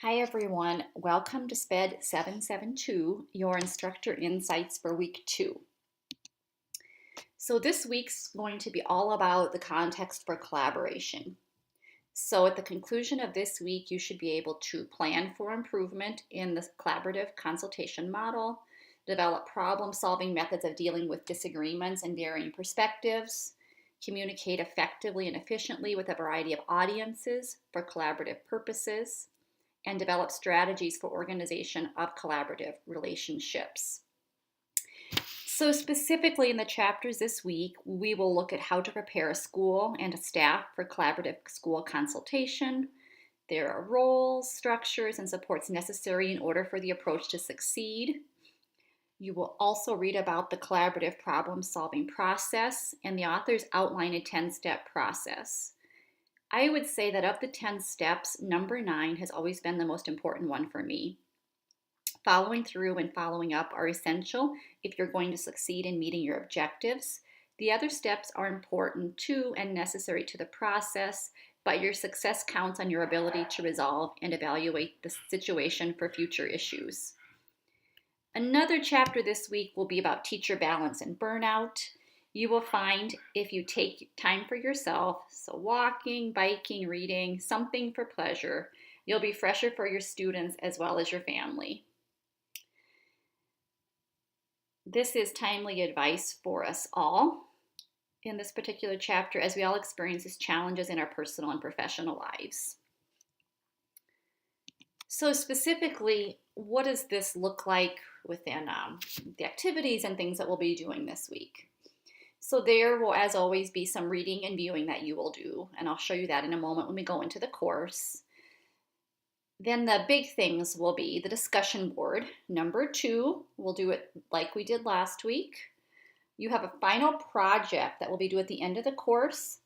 Hi everyone, welcome to SPED 772, your instructor insights for week 2. So this week's going to be all about the context for collaboration. So at the conclusion of this week, you should be able to plan for improvement in the collaborative consultation model, develop problem-solving methods of dealing with disagreements and varying perspectives, communicate effectively and efficiently with a variety of audiences for collaborative purposes, and develop strategies for organization of collaborative relationships. So specifically in the chapters this week, we will look at how to prepare a school and a staff for collaborative school consultation. There are roles, structures, and supports necessary in order for the approach to succeed. You will also read about the collaborative problem-solving process, and the authors outline a 10-step process. I would say that of the 10 steps, number 9 has always been the most important one for me. Following through and following up are essential if you're going to succeed in meeting your objectives. The other steps are important too and necessary to the process, but your success counts on your ability to resolve and evaluate the situation for future issues. Another chapter this week will be about teacher balance and burnout. You will find if you take time for yourself, so walking, biking, reading, something for pleasure, you'll be fresher for your students as well as your family. This is timely advice for us all in this particular chapter as we all experience challenges in our personal and professional lives. So specifically, what does this look like within the activities and things that we'll be doing this week? So there will, as always, be some reading and viewing that you will do, and I'll show you that in a moment when we go into the course. Then the big things will be the discussion board. Number 2, we'll do it like we did last week. You have a final project that will be due at the end of the course.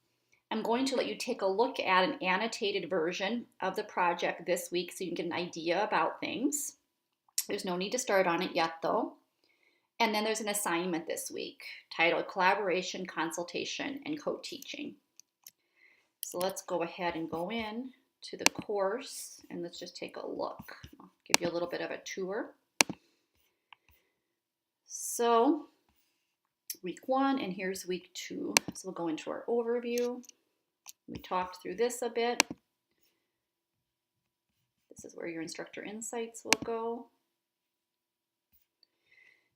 I'm going to let you take a look at an annotated version of the project this week so you can get an idea about things. There's no need to start on it yet though. And then there's an assignment this week titled Collaboration, Consultation, and Co-Teaching. So let's go ahead and go in to the course and let's just take a look. I'll give you a little bit of a tour. So week 1 and here's week 2. So we'll go into our overview. We talked through this a bit. This is where your instructor insights will go.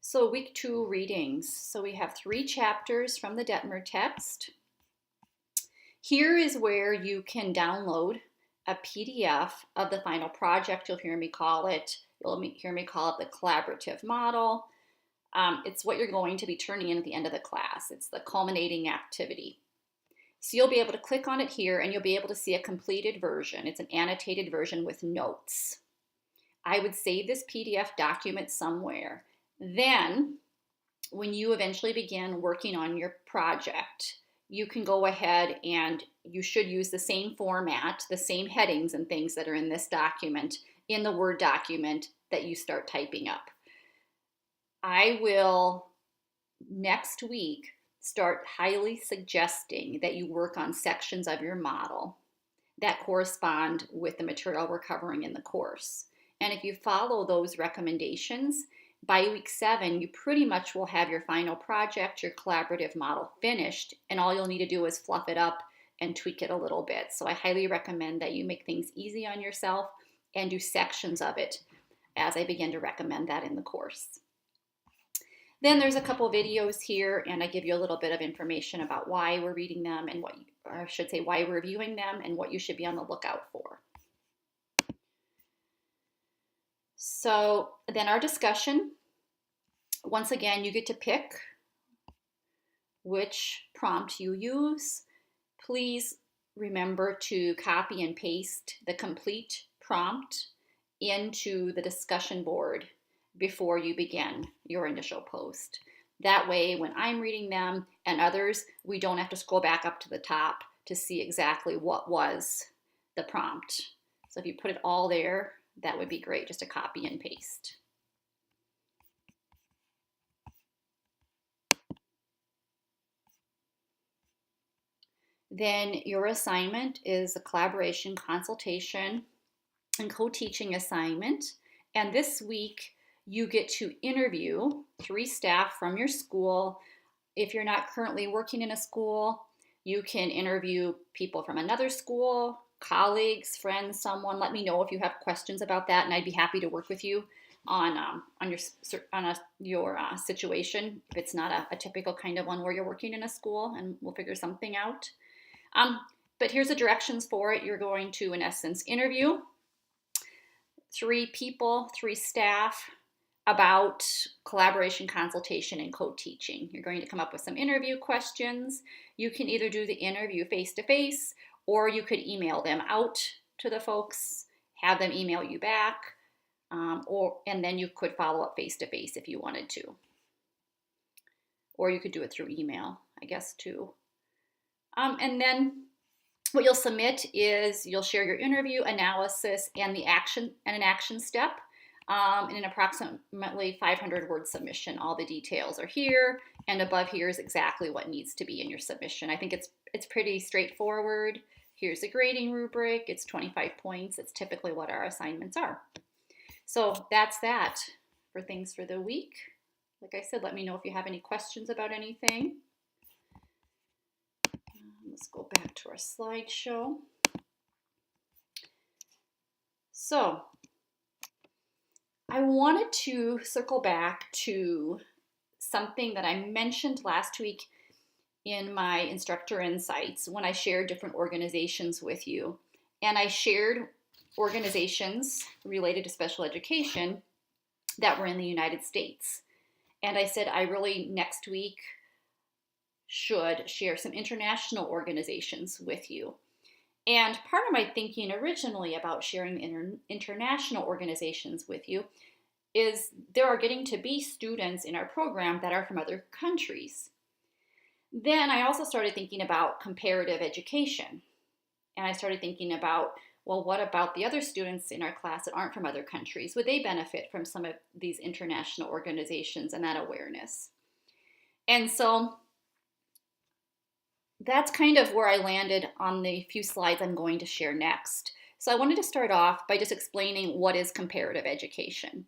So week 2 readings. So we have 3 chapters from the Detmer text. Here is where you can download a PDF of the final project. You'll hear me call it the collaborative model. It's what you're going to be turning in at the end of the class. It's the culminating activity. So you'll be able to click on it here and you'll be able to see a completed version. It's an annotated version with notes. I would save this PDF document somewhere. Then, when you eventually begin working on your project, you can go ahead and you should use the same format, the same headings and things that are in this document, in the Word document that you start typing up. I will, next week, start highly suggesting that you work on sections of your model that correspond with the material we're covering in the course. And if you follow those recommendations, by week 7, you pretty much will have your final project, your collaborative model finished, and all you'll need to do is fluff it up and tweak it a little bit. So I highly recommend that you make things easy on yourself and do sections of it as I begin to recommend that in the course. Then there's a couple videos here, and I give you a little bit of information about why we're reading them and why we're reviewing them and what you should be on the lookout for. So then our discussion, once again, you get to pick which prompt you use. Please remember to copy and paste the complete prompt into the discussion board before you begin your initial post. That way, when I'm reading them and others, we don't have to scroll back up to the top to see exactly what was the prompt. So if you put it all there, that would be great, just to copy and paste. Then your assignment is a collaboration consultation and co-teaching assignment. And this week, you get to interview 3 staff from your school. If you're not currently working in a school, you can interview people from another school, colleagues, friends, someone. Let me know if you have questions about that, and I'd be happy to work with you on your situation. If it's not a typical kind of one where you're working in a school, and we'll figure something out. But here's the directions for it. You're going to, in essence, interview 3 people, 3 staff about collaboration, consultation, and co-teaching. You're going to come up with some interview questions. You can either do the interview face-to-face, or you could email them out to the folks, have them email you back, and then you could follow up face-to-face if you wanted to. Or you could do it through email, I guess, too. And then what you'll submit is you'll share your interview analysis and an action step in an approximately 500-word submission. All the details are here, and above here is exactly what needs to be in your submission. I think it's pretty straightforward. Here's a grading rubric. It's 25 points. It's typically what our assignments are. So that's that for things for the week. Like I said, let me know if you have any questions about anything. Let's go back to our slideshow. So I wanted to circle back to something that I mentioned last week in my Instructor Insights when I shared different organizations with you. And I shared organizations related to special education that were in the United States. And I said I really next week should share some international organizations with you. And part of my thinking originally about sharing international organizations with you is there are getting to be students in our program that are from other countries. Then I also started thinking about comparative education. And I started thinking about, well, what about the other students in our class that aren't from other countries? Would they benefit from some of these international organizations and that awareness? And so that's kind of where I landed on the few slides I'm going to share next. So I wanted to start off by just explaining what is comparative education.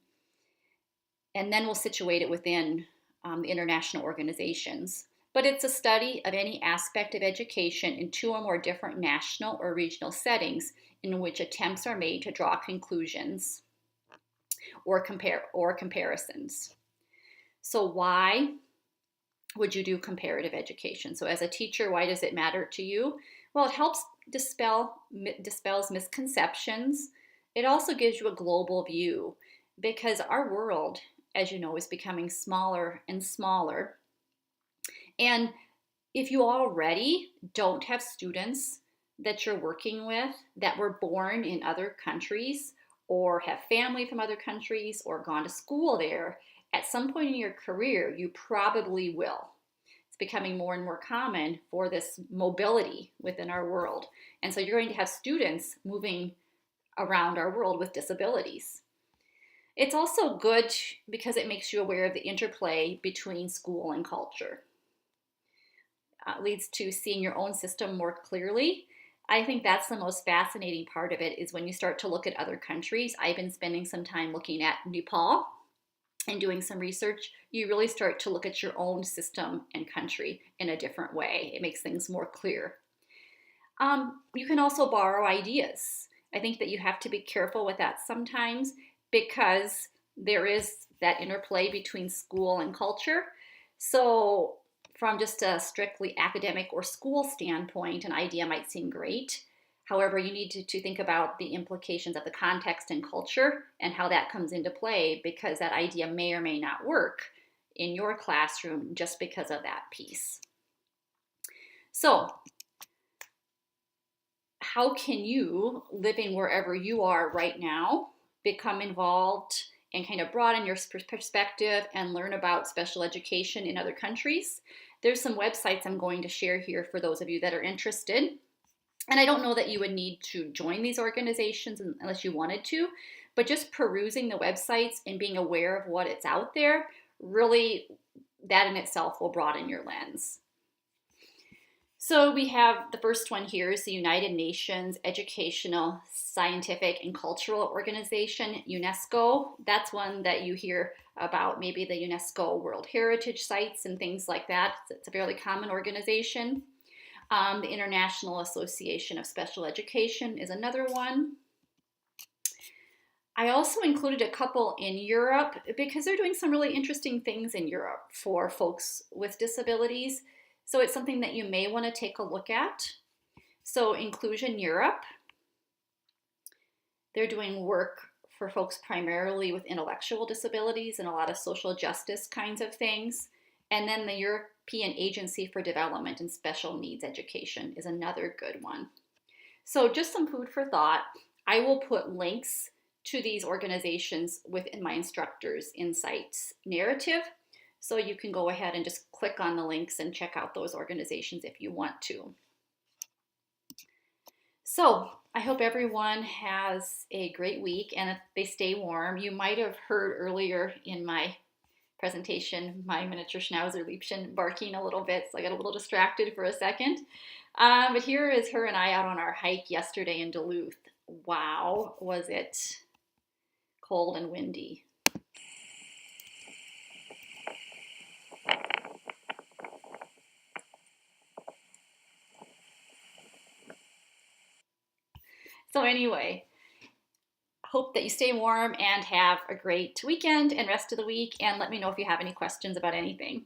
And then we'll situate it within the international organizations. But it's a study of any aspect of education in 2 or more different national or regional settings in which attempts are made to draw conclusions or comparisons. So why would you do comparative education? So as a teacher, why does it matter to you? Well, it helps dispels misconceptions. It also gives you a global view because our world, as you know, is becoming smaller and smaller. And if you already don't have students that you're working with that were born in other countries or have family from other countries or gone to school there, at some point in your career, you probably will. It's becoming more and more common for this mobility within our world. And so you're going to have students moving around our world with disabilities. It's also good because it makes you aware of the interplay between school and culture. Leads to seeing your own system more clearly. I think that's the most fascinating part of it is when you start to look at other countries. I've been spending some time looking at Nepal and doing some research. You really start to look at your own system and country in a different way. It makes things more clear. You can also borrow ideas. I think that you have to be careful with that sometimes because there is that interplay between school and culture. So from just a strictly academic or school standpoint, an idea might seem great. However, you need to think about the implications of the context and culture and how that comes into play because that idea may or may not work in your classroom just because of that piece. So, how can you, living wherever you are right now, become involved and kind of broaden your perspective and learn about special education in other countries? There's some websites I'm going to share here for those of you that are interested. And I don't know that you would need to join these organizations unless you wanted to, but just perusing the websites and being aware of what it's out there, really that in itself will broaden your lens. So we have the first one here is the United Nations Educational, Scientific, and Cultural Organization, UNESCO. That's one that you hear about, maybe the UNESCO World Heritage Sites and things like that. It's a fairly common organization. The International Association of Special Education is another one. I also included a couple in Europe because they're doing some really interesting things in Europe for folks with disabilities. So it's something that you may want to take a look at. So Inclusion Europe, they're doing work for folks primarily with intellectual disabilities and a lot of social justice kinds of things. And then the European Agency for Development and Special Needs Education is another good one. So just some food for thought. I will put links to these organizations within my Instructor's Insights narrative. So you can go ahead and just click on the links and check out those organizations if you want to. So I hope everyone has a great week and if they stay warm. You might have heard earlier in my presentation my miniature Schnauzer Liebchen barking a little bit, so I got a little distracted for a second. But here is her and I out on our hike yesterday in Duluth. Wow, was it cold and windy. So anyway, hope that you stay warm and have a great weekend and rest of the week, and let me know if you have any questions about anything.